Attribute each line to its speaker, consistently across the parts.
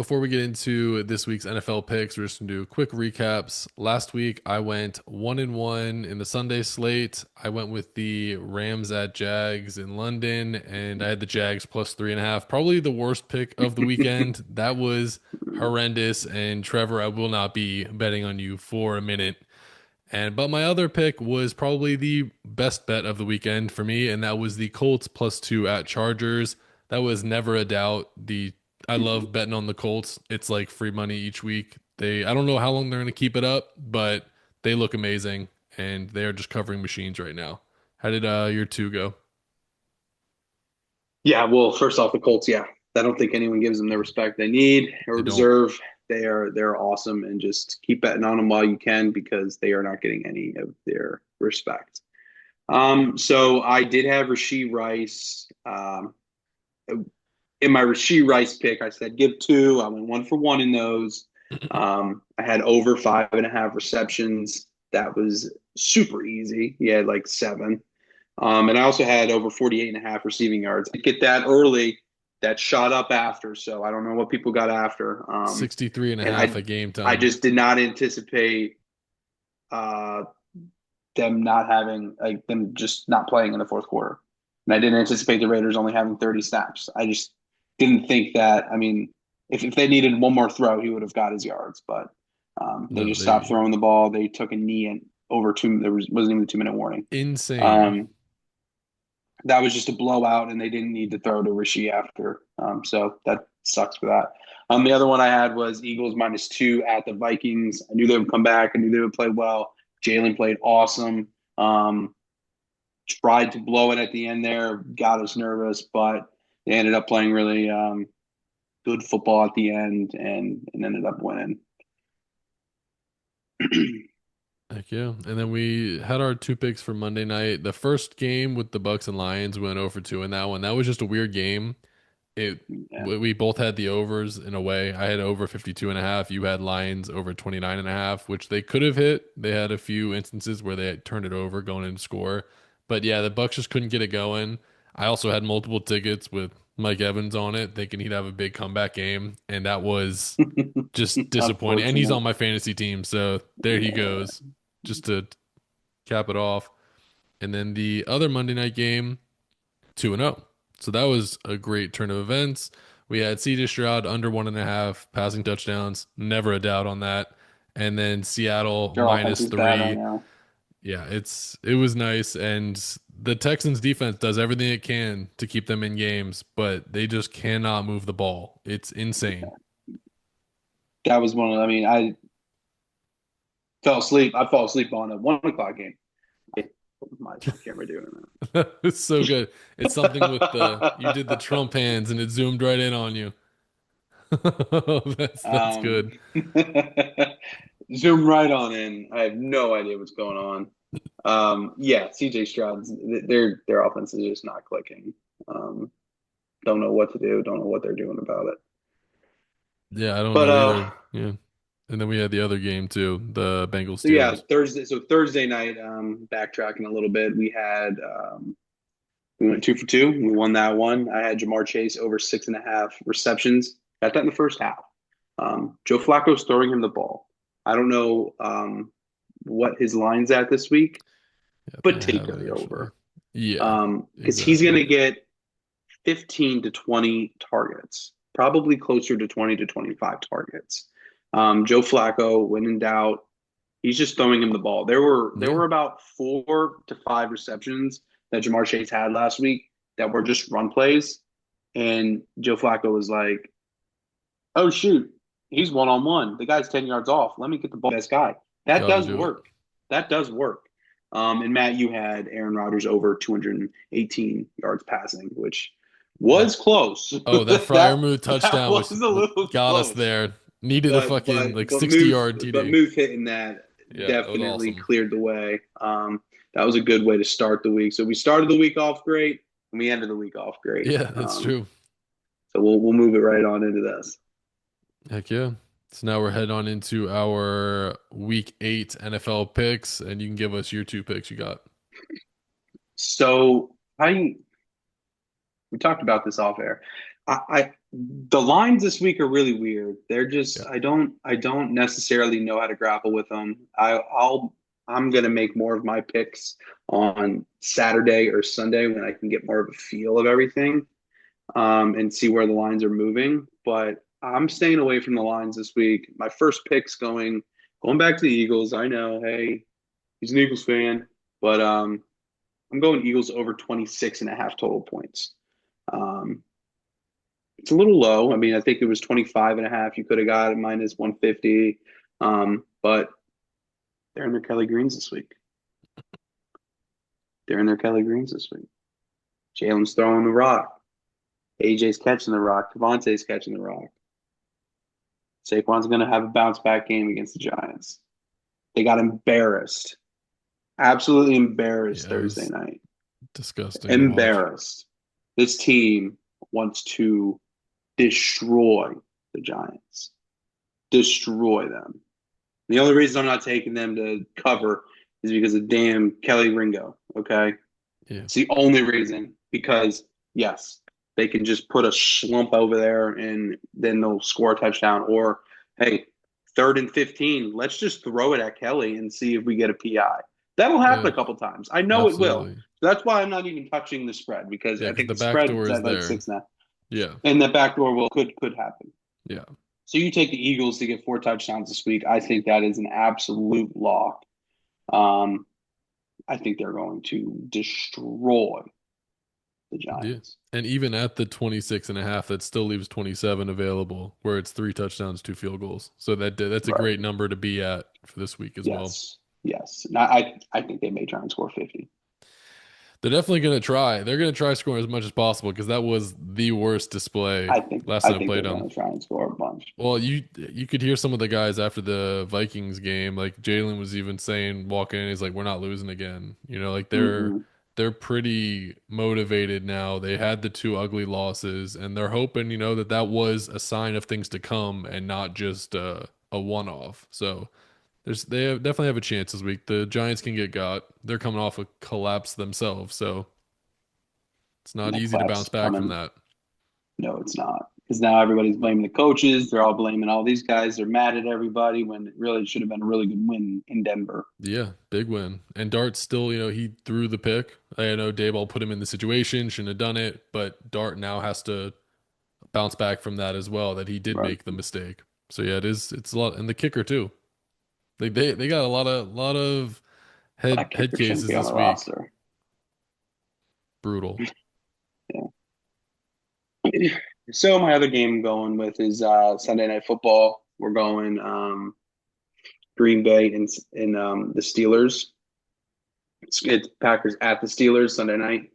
Speaker 1: Before we get into this week's NFL picks, we're just gonna do quick recaps. Last week, I went 1-1 in the Sunday slate. I went with the Rams at Jags in London, and I had the Jags plus 3.5. Probably the worst pick of the weekend. That was horrendous. And Trevor, I will not be betting on you for a minute. But my other pick was probably the best bet of the weekend for me, and that was the Colts plus 2 at Chargers. That was never a doubt. The I love betting on the Colts. It's like free money each week. I don't know how long they're going to keep it up, but they look amazing, and they are just covering machines right now. How did your two go?
Speaker 2: Yeah, well, first off, the Colts. Yeah, I don't think anyone gives them the respect they need
Speaker 1: They
Speaker 2: or
Speaker 1: don't.
Speaker 2: deserve. They're awesome, and just keep betting on them while you can because they are not getting any of their respect. So I did have Rasheed Rice. In my Rasheed Rice pick, I said give two. I went 1 for 1 in those. I had over 5.5 receptions. That was super easy. He had like seven. And I also had over 48.5 receiving yards. I get that early, that shot up after. So I don't know what people got after.
Speaker 1: 63 and a
Speaker 2: And
Speaker 1: half
Speaker 2: I
Speaker 1: at game
Speaker 2: I
Speaker 1: time.
Speaker 2: just did not anticipate uh, them not having like them just not playing in the fourth quarter. And I didn't anticipate the Raiders only having 30 snaps. I just didn't think that. I mean, if they needed one more throw, he would have got his yards. But they
Speaker 1: No,
Speaker 2: just stopped
Speaker 1: they
Speaker 2: throwing the ball. They took a knee and over two. There wasn't even a 2 minute warning.
Speaker 1: insane.
Speaker 2: Um, that was just a blowout, and they didn't need to throw to Rishi after. So that sucks for that. The other one I had was Eagles -2 at the Vikings. I knew they would come back. I knew they would play well. Jalen played awesome. Um, Tried to blow it at the end there, got us nervous, but they ended up playing really good football at the end and ended up winning.
Speaker 1: Heck yeah. And then we had our two picks for Monday night. The first game with the Bucks and Lions went 0 for 2 in that one. That was just a weird game. It
Speaker 2: Yeah.
Speaker 1: we both had the overs in a way. I had over 52.5. You had Lions over 29.5, which they could have hit. They had a few instances where they had turned it over going in to score. But yeah, the Bucks just couldn't get it going. I also had multiple tickets with Mike Evans on it, thinking he'd have a big comeback game, and that was just disappointing. And he's
Speaker 2: Unfortunate.
Speaker 1: on my fantasy team, so there he
Speaker 2: Yeah.
Speaker 1: goes, just to cap it off. And then the other Monday night game, 2-0. So that was a great turn of events. We had CJ Stroud under 1.5 passing touchdowns. Never a doubt on that. And then Seattle
Speaker 2: Their offense
Speaker 1: minus
Speaker 2: is bad right
Speaker 1: three.
Speaker 2: now.
Speaker 1: Yeah, it was nice. And the Texans defense does everything it can to keep them in games, but they just cannot move the ball. It's insane.
Speaker 2: That was one of, I mean, I fell asleep. I fell asleep on a 1 o'clock game. My camera doing
Speaker 1: It's so good. It's something with the you did the Trump hands and it zoomed right in on you. That's
Speaker 2: that.
Speaker 1: good.
Speaker 2: Zoom right on in. I have no idea what's going on. Yeah, CJ Stroud, their offense is just not clicking. Um, don't know what to do. Don't know what they're doing about it.
Speaker 1: Yeah, I don't
Speaker 2: But
Speaker 1: know either. Yeah. And then we had the other game too, the Bengals
Speaker 2: so yeah,
Speaker 1: Steelers.
Speaker 2: Thursday. So Thursday night, backtracking a little bit, we went 2 for 2. We won that one. I had Jamar Chase over 6.5 receptions. Got that in the first half. Joe Flacco's throwing him the ball. I don't know what his line's at this week,
Speaker 1: Yep, I
Speaker 2: but take
Speaker 1: have it
Speaker 2: the
Speaker 1: actually.
Speaker 2: over.
Speaker 1: Yeah,
Speaker 2: Because he's
Speaker 1: exactly.
Speaker 2: going to get 15 to 20 targets, probably closer to 20 to 25 targets. Joe Flacco, when in doubt, he's just throwing him the ball. There
Speaker 1: Yeah.
Speaker 2: were about 4 to 5 receptions that Jamar Chase had last week that were just run plays, and Joe Flacco was like, "Oh shoot, he's 1 on 1. The guy's 10 yards off. Let me get the ball to this guy." That
Speaker 1: Gotta
Speaker 2: does
Speaker 1: do it.
Speaker 2: work. That does work. And Matt, you had Aaron Rodgers over 218 yards passing, which
Speaker 1: That
Speaker 2: was close.
Speaker 1: that Fryer
Speaker 2: that
Speaker 1: Mood
Speaker 2: that
Speaker 1: touchdown
Speaker 2: was
Speaker 1: was
Speaker 2: a little
Speaker 1: got us
Speaker 2: close.
Speaker 1: there. Needed a
Speaker 2: But
Speaker 1: fucking
Speaker 2: but
Speaker 1: like
Speaker 2: but
Speaker 1: 60
Speaker 2: Muth
Speaker 1: yard
Speaker 2: but
Speaker 1: TD.
Speaker 2: Muth hitting that
Speaker 1: Yeah, that was
Speaker 2: definitely
Speaker 1: awesome.
Speaker 2: cleared the way. That was a good way to start the week. So we started the week off great, and we ended the week off great.
Speaker 1: Yeah, that's true.
Speaker 2: So we'll move it right on into this.
Speaker 1: Heck yeah. So now we're heading on into our week 8 NFL picks, and you can give us your two picks you got.
Speaker 2: So I we talked about this off air. The lines this week are really weird. They're
Speaker 1: Yeah.
Speaker 2: just I don't necessarily know how to grapple with them. I'm gonna make more of my picks on Saturday or Sunday when I can get more of a feel of everything, and see where the lines are moving. But I'm staying away from the lines this week. My first pick's going back to the Eagles. I know, hey, he's an Eagles fan, but I'm going Eagles over 26.5 total points. Um, it's a little low. I mean, I think it was 25.5. You could have got it minus 150. But they're in their Kelly Greens this week. They're in their Kelly Greens this week. Jalen's throwing the rock. AJ's catching the rock. Devontae's catching the rock. Saquon's going to have a bounce back game against the Giants. They got embarrassed. Absolutely embarrassed
Speaker 1: Yeah, it
Speaker 2: Thursday
Speaker 1: was
Speaker 2: night.
Speaker 1: disgusting to watch.
Speaker 2: Embarrassed. This team wants to destroy the Giants, destroy them. The only reason I'm not taking them to cover is because of damn Kelly Ringo. Okay.
Speaker 1: Yeah.
Speaker 2: It's the only reason because, yes, they can just put a slump over there and then they'll score a touchdown. Or, hey, 3rd and 15, let's just throw it at Kelly and see if we get a PI. That'll happen
Speaker 1: Yeah,
Speaker 2: a couple times. I know it will.
Speaker 1: absolutely.
Speaker 2: That's why I'm not even touching the spread because
Speaker 1: Yeah,
Speaker 2: I
Speaker 1: because
Speaker 2: think
Speaker 1: the
Speaker 2: the
Speaker 1: back
Speaker 2: spread
Speaker 1: door
Speaker 2: is
Speaker 1: is
Speaker 2: at like
Speaker 1: there.
Speaker 2: 6.5,
Speaker 1: Yeah.
Speaker 2: and the backdoor will could happen.
Speaker 1: Yeah.
Speaker 2: So you take the Eagles to get 4 touchdowns this week. I think that is an absolute lock. Um, I think they're going to destroy the
Speaker 1: Yeah.
Speaker 2: Giants.
Speaker 1: And even at the 26.5, that still leaves 27 available, where it's 3 touchdowns, 2 field goals. So that's a
Speaker 2: Right.
Speaker 1: great number to be at for this week as well.
Speaker 2: Yes. Yes. And I think they may try and score 50.
Speaker 1: They're definitely going to try. They're going to try scoring as much as possible because that was the worst display
Speaker 2: I think
Speaker 1: last
Speaker 2: I
Speaker 1: time I
Speaker 2: think
Speaker 1: played
Speaker 2: they're
Speaker 1: them.
Speaker 2: going to try and score a bunch.
Speaker 1: Well, you could hear some of the guys after the Vikings game, like Jalen was even saying, walking in, he's like, "We're not losing again." Like
Speaker 2: Mm-mm.
Speaker 1: they're pretty motivated now. They had the two ugly losses, and they're hoping, that that was a sign of things to come and not just a one-off. So definitely have a chance this week. The Giants can get got. They're coming off a collapse themselves, so it's
Speaker 2: And
Speaker 1: not
Speaker 2: that
Speaker 1: easy to bounce
Speaker 2: collapse
Speaker 1: back from
Speaker 2: coming.
Speaker 1: that.
Speaker 2: No, it's not. Because now everybody's blaming the coaches. They're all blaming all these guys. They're mad at everybody when it really should have been a really good win in Denver.
Speaker 1: Yeah, big win. And Dart still, he threw the pick. I know Dayball put him in the situation, shouldn't have done it, but Dart now has to bounce back from that as well, that he did
Speaker 2: Right.
Speaker 1: make the mistake. So yeah, it's a lot, and the kicker too. They got a lot of head
Speaker 2: That
Speaker 1: head
Speaker 2: kicker shouldn't
Speaker 1: cases
Speaker 2: be on the
Speaker 1: this week.
Speaker 2: roster.
Speaker 1: Brutal.
Speaker 2: Yeah. So my other game I'm going with is Sunday Night Football. We're going Green Bay and the Steelers. It's Packers at the Steelers Sunday night.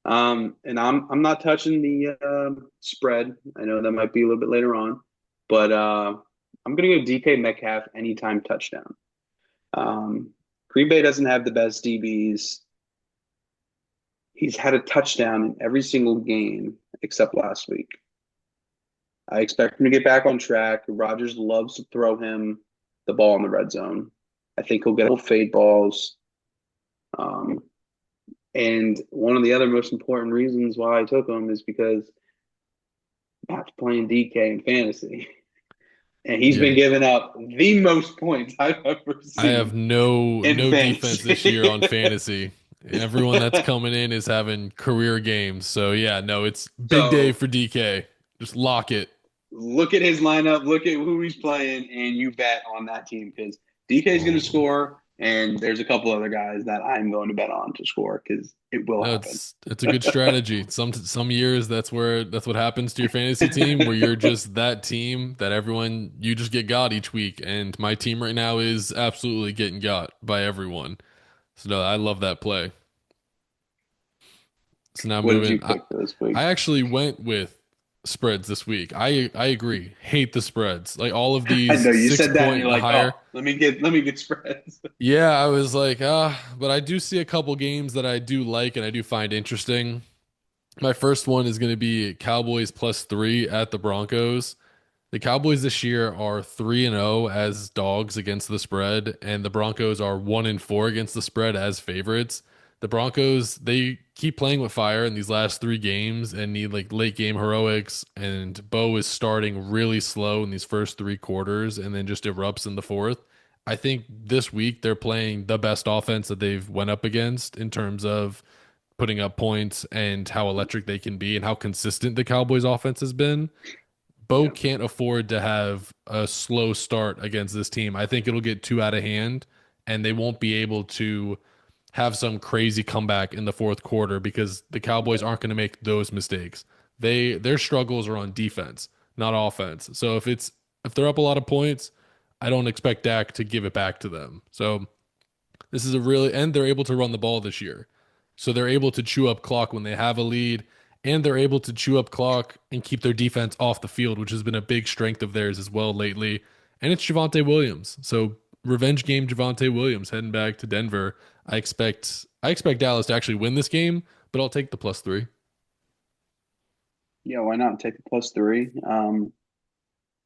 Speaker 2: And I'm not touching the spread. I know that might be a little bit later on, but I'm gonna go DK Metcalf anytime touchdown. Um, Green Bay doesn't have the best DBs. He's had a touchdown in every single game except last week. I expect him to get back on track. Rodgers loves to throw him the ball in the red zone. I think he'll get a couple fade balls. Um, and one of the other most important reasons why I took him is because Matt's playing DK in fantasy. And he's been
Speaker 1: Yeah.
Speaker 2: giving up the most points I've ever
Speaker 1: I have
Speaker 2: seen in
Speaker 1: no defense this year on
Speaker 2: fantasy.
Speaker 1: fantasy. Everyone that's coming in is having career games. So yeah, no, it's big day
Speaker 2: So
Speaker 1: for DK. Just lock it.
Speaker 2: look at his lineup, look at who he's playing, and you bet on that team because DK is going to
Speaker 1: Oh.
Speaker 2: score. And there's a couple other guys that I'm going to bet on to score because it will
Speaker 1: No,
Speaker 2: happen.
Speaker 1: it's a good strategy. Some years that's what happens to your fantasy team where you're just that team that everyone you just get got each week. And my team right now is absolutely getting got by everyone. So no, I love that play. So now
Speaker 2: What did
Speaker 1: moving,
Speaker 2: you pick for this week?
Speaker 1: I actually went with spreads this week. I agree. Hate the spreads. Like all of
Speaker 2: I
Speaker 1: these
Speaker 2: know you
Speaker 1: six
Speaker 2: said that, and
Speaker 1: point
Speaker 2: you're
Speaker 1: and
Speaker 2: like, "Oh,
Speaker 1: higher.
Speaker 2: let me get spreads."
Speaker 1: Yeah, I was like, but I do see a couple games that I do like and I do find interesting. My first one is going to be Cowboys +3 at the Broncos. The Cowboys this year are 3-0 as dogs against the spread, and the Broncos are 1-4 against the spread as favorites. The Broncos, they keep playing with fire in these last three games and need like late game heroics. And Bo is starting really slow in these first three quarters and then just erupts in the fourth. I think this week they're playing the best offense that they've went up against in terms of putting up points and how electric they can be and how consistent the Cowboys offense has been. Bo
Speaker 2: Yeah.
Speaker 1: can't afford to have a slow start against this team. I think it'll get too out of hand and they won't be able to have some crazy comeback in the fourth quarter because the Cowboys aren't going to make those mistakes. Their struggles are on defense, not offense. So if they're up a lot of points, I don't expect Dak to give it back to them. So this is a really and they're able to run the ball this year. So they're able to chew up clock when they have a lead and they're able to chew up clock and keep their defense off the field, which has been a big strength of theirs as well lately. And it's Javonte Williams. So revenge game Javonte Williams heading back to Denver. I expect Dallas to actually win this game, but I'll take the +3.
Speaker 2: Yeah, why not take the +3?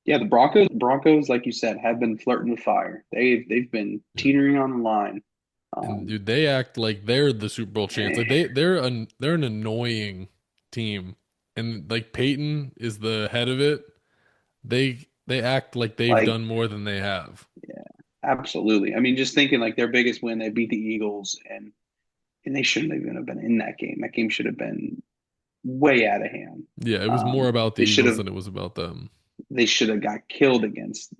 Speaker 2: Yeah, the Broncos, like you said, have been flirting with fire. They've been teetering on the line.
Speaker 1: And
Speaker 2: Um,
Speaker 1: dude, they act like they're the Super Bowl champs. Like
Speaker 2: eh,
Speaker 1: they're an annoying team. And like Peyton is the head of it. They act like they've
Speaker 2: like
Speaker 1: done more than they have.
Speaker 2: yeah, absolutely. I mean, just thinking like their biggest win, they beat the Eagles, and they shouldn't even have been in that game. That game should have been way out of hand.
Speaker 1: Yeah, it was more about the
Speaker 2: They should
Speaker 1: Eagles
Speaker 2: have
Speaker 1: than it was about them.
Speaker 2: they should have got killed against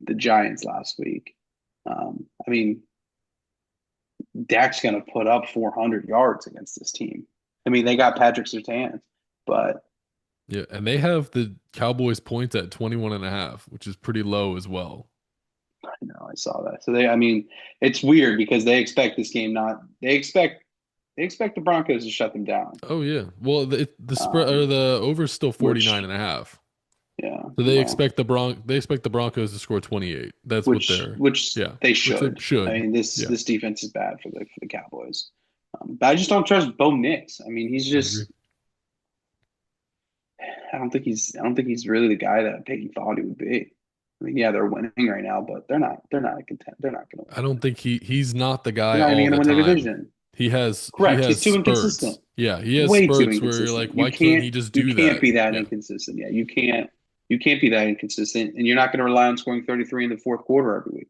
Speaker 2: the Giants last week. I mean, Dak's going to put up 400 yards against this team. I mean, they got Patrick Surtain, but
Speaker 1: Yeah, and they have the Cowboys points at 21.5, which is pretty low as well.
Speaker 2: I saw that. So I mean, it's weird because they expect this game not. They expect the Broncos to shut them down.
Speaker 1: Oh yeah. Well, the spread or
Speaker 2: Um,
Speaker 1: the over is still 49
Speaker 2: which,
Speaker 1: and a half.
Speaker 2: yeah,
Speaker 1: So
Speaker 2: well,
Speaker 1: they expect the Broncos to score 28. That's what
Speaker 2: which
Speaker 1: they're
Speaker 2: which
Speaker 1: yeah,
Speaker 2: they
Speaker 1: which they
Speaker 2: should. I
Speaker 1: should.
Speaker 2: mean, this
Speaker 1: Yeah,
Speaker 2: this defense is bad for the Cowboys. But I just don't trust Bo Nix. I mean, he's
Speaker 1: I agree.
Speaker 2: just. I don't think he's really the guy that Peyton thought he would be. I mean, yeah, they're winning right now, but they're not a content. They're not going to
Speaker 1: I
Speaker 2: win.
Speaker 1: don't think he's not the
Speaker 2: They're
Speaker 1: guy
Speaker 2: not even
Speaker 1: all
Speaker 2: going to
Speaker 1: the
Speaker 2: win their
Speaker 1: time.
Speaker 2: division.
Speaker 1: He
Speaker 2: Correct. He's
Speaker 1: has
Speaker 2: too inconsistent.
Speaker 1: spurts. Yeah, he has
Speaker 2: Way too
Speaker 1: spurts where you're like,
Speaker 2: inconsistent. You
Speaker 1: why can't
Speaker 2: can't
Speaker 1: he just
Speaker 2: you
Speaker 1: do
Speaker 2: can't
Speaker 1: that?
Speaker 2: be that
Speaker 1: Yeah.
Speaker 2: inconsistent. Yeah, you can't be that inconsistent, and you're not going to rely on scoring 33 in the fourth quarter every week.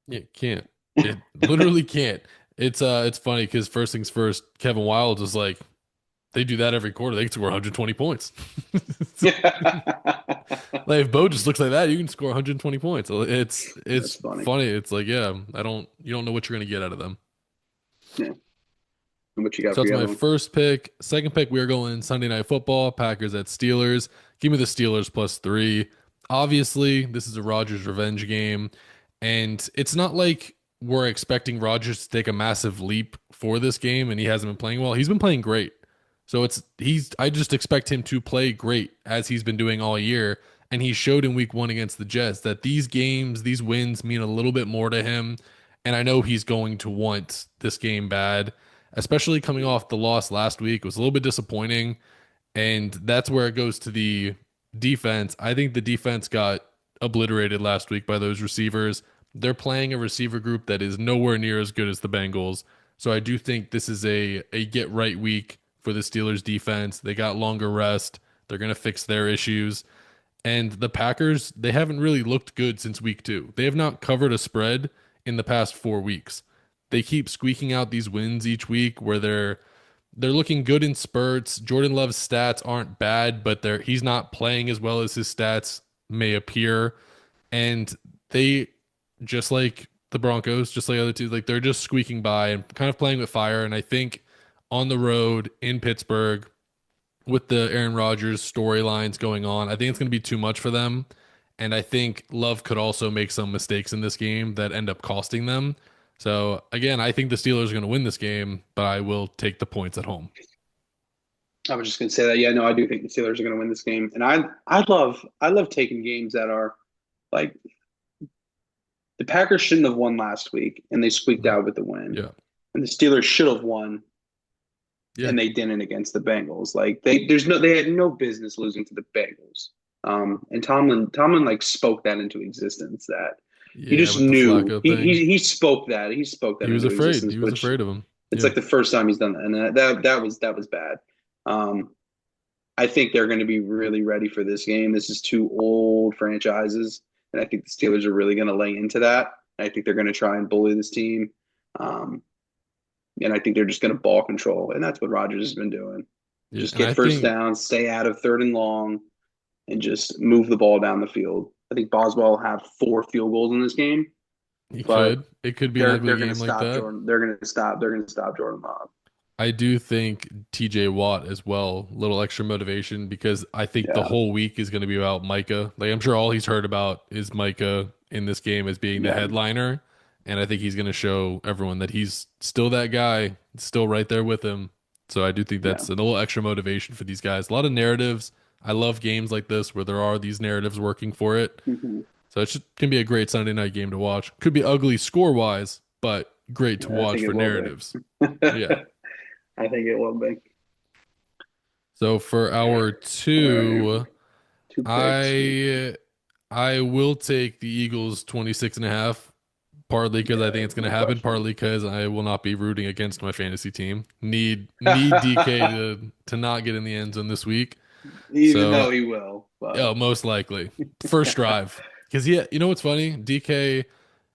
Speaker 1: Yeah, can't. It literally can't. It's funny because first things first, Kevin Wild was like, they do that every quarter. They can score 120 points.
Speaker 2: Yeah,
Speaker 1: Like if Bo just looks like that, you can score 120 points. So
Speaker 2: that's
Speaker 1: it's
Speaker 2: funny.
Speaker 1: funny. It's like, yeah, you don't know what you're gonna get out of them.
Speaker 2: Yeah, and what you got
Speaker 1: So
Speaker 2: for
Speaker 1: that's
Speaker 2: the
Speaker 1: my
Speaker 2: other one?
Speaker 1: first pick. Second pick, we are going Sunday Night Football, Packers at Steelers. Give me the Steelers +3. Obviously, this is a Rodgers revenge game, and it's not like we're expecting Rodgers to take a massive leap for this game, and he hasn't been playing well. He's been playing great. So I just expect him to play great as he's been doing all year. And he showed in week 1 against the Jets that these games, these wins mean a little bit more to him. And I know he's going to want this game bad, especially coming off the loss last week. It was a little bit disappointing. And that's where it goes to the defense. I think the defense got obliterated last week by those receivers. They're playing a receiver group that is nowhere near as good as the Bengals. So I do think this is a get right week for the Steelers defense. They got longer rest. They're going to fix their issues. And the Packers, they haven't really looked good since week 2. They have not covered a spread in the past 4 weeks. They keep squeaking out these wins each week where they're looking good in spurts. Jordan Love's stats aren't bad, but he's not playing as well as his stats may appear. And they just like the Broncos, just like other teams, like they're just squeaking by and kind of playing with fire. And I think on the road in Pittsburgh with the Aaron Rodgers storylines going on, I think it's going to be too much for them. And I think Love could also make some mistakes in this game that end up costing them. So again, I think the Steelers are going to win this game, but I will take the points at home.
Speaker 2: I was just going to say that. Yeah, no, I do think the Steelers are going to win this game, and I love taking games that are like the Packers shouldn't have won last week, and they squeaked
Speaker 1: No.
Speaker 2: out with the win,
Speaker 1: Yeah.
Speaker 2: and the Steelers should have won,
Speaker 1: Yeah.
Speaker 2: and they didn't against the Bengals. Like they had no business losing to the Bengals. And Tomlin like spoke that into existence. That he
Speaker 1: Yeah.
Speaker 2: just
Speaker 1: With the
Speaker 2: knew
Speaker 1: Flacco thing,
Speaker 2: he spoke that
Speaker 1: he was
Speaker 2: into
Speaker 1: afraid.
Speaker 2: existence,
Speaker 1: He was
Speaker 2: which
Speaker 1: afraid of him.
Speaker 2: It's
Speaker 1: Yeah.
Speaker 2: like the first time he's done that, and that was bad. Um, I think they're going to be really ready for this game. This is two old franchises, and I think the Steelers are really going to lay into that. I think they're going to try and bully this team, um, and I think they're just going to ball control, and that's what Rodgers has been doing.
Speaker 1: Yeah.
Speaker 2: Just
Speaker 1: And I
Speaker 2: get first
Speaker 1: think
Speaker 2: down, stay out of third and long, and just move the ball down the field. I think Boswell will have 4 field goals in this game,
Speaker 1: he
Speaker 2: but
Speaker 1: could. It could be an
Speaker 2: they're
Speaker 1: ugly
Speaker 2: they're going to
Speaker 1: game like
Speaker 2: stop
Speaker 1: that.
Speaker 2: Jordan. They're going to stop Jordan Love.
Speaker 1: I do think TJ Watt as well, little extra motivation because I think the
Speaker 2: Yeah,
Speaker 1: whole week is going to be about Micah. Like I'm sure all he's heard about is Micah in this game as being the
Speaker 2: yeah.
Speaker 1: headliner, and I think he's going to show everyone that he's still that guy, still right there with him. So I do think
Speaker 2: Yeah.
Speaker 1: that's a little extra motivation for these guys. A lot of narratives. I love games like this where there are these narratives working for it.
Speaker 2: Hmm.
Speaker 1: So it's can be a great Sunday night game to watch. Could be ugly score wise, but great to
Speaker 2: Yeah, I
Speaker 1: watch
Speaker 2: think it
Speaker 1: for
Speaker 2: will
Speaker 1: narratives.
Speaker 2: be.
Speaker 1: Yeah.
Speaker 2: I think it will be.
Speaker 1: So for our
Speaker 2: All right.
Speaker 1: two,
Speaker 2: 2 picks.
Speaker 1: I will take the Eagles 26.5, partly because I
Speaker 2: Yeah,
Speaker 1: think it's going to
Speaker 2: no
Speaker 1: happen,
Speaker 2: question.
Speaker 1: partly because I will not be rooting against my fantasy team. Need DK to not get in the end zone this week.
Speaker 2: Even
Speaker 1: So,
Speaker 2: though he will, but
Speaker 1: yeah, most likely first drive because yeah, you know what's funny? DK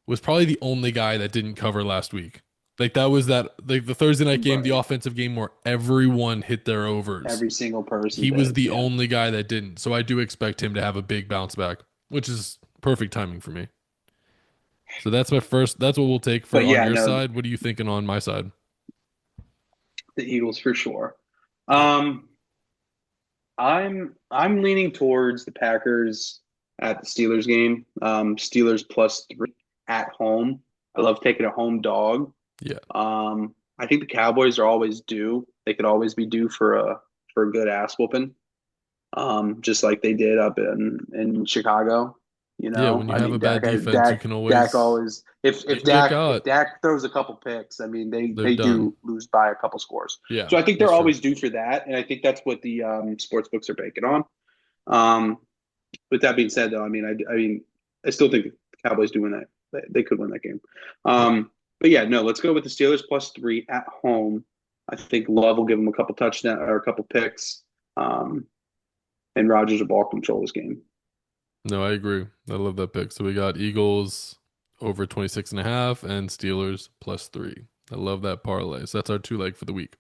Speaker 1: was probably the only guy that didn't cover last week. Like that was that like the Thursday night game, the
Speaker 2: right.
Speaker 1: offensive game where everyone hit their overs.
Speaker 2: Every single person
Speaker 1: He was
Speaker 2: did.
Speaker 1: the
Speaker 2: Yeah.
Speaker 1: only guy that didn't. So I do expect him to have a big bounce back, which is perfect timing for me. So that's my first. That's what we'll take for
Speaker 2: But
Speaker 1: on
Speaker 2: yeah,
Speaker 1: your
Speaker 2: no,
Speaker 1: side. What are you thinking on my side?
Speaker 2: the Eagles for sure.
Speaker 1: Yeah.
Speaker 2: Um, I'm leaning towards the Packers at the Steelers game. Steelers +3 at home. I love taking a home dog.
Speaker 1: Yeah.
Speaker 2: I think the Cowboys are always due. They could always be due for a good ass whooping. Just like they did up in Chicago.
Speaker 1: Yeah. When you
Speaker 2: I
Speaker 1: have a
Speaker 2: mean,
Speaker 1: bad
Speaker 2: Dak,
Speaker 1: defense, you
Speaker 2: Dak,
Speaker 1: can
Speaker 2: Dak
Speaker 1: always
Speaker 2: always if
Speaker 1: get
Speaker 2: Dak if
Speaker 1: caught.
Speaker 2: Dak throws a couple picks, I mean
Speaker 1: They're
Speaker 2: they
Speaker 1: done.
Speaker 2: do lose by a couple scores.
Speaker 1: Yeah.
Speaker 2: So I think they're
Speaker 1: That's true.
Speaker 2: always due for that, and I think that's what the sports books are banking on. Um, with that being said, though, I still think the Cowboys do win that. They could win that game.
Speaker 1: Yeah.
Speaker 2: But yeah, no, let's go with the Steelers +3 at home. I think Love will give them a couple touchdowns or a couple picks. Um, and Rodgers will ball control this game.
Speaker 1: No, I agree. I love that pick. So we got Eagles over 26.5 and Steelers +3. I love that parlay. So that's our two leg for the week.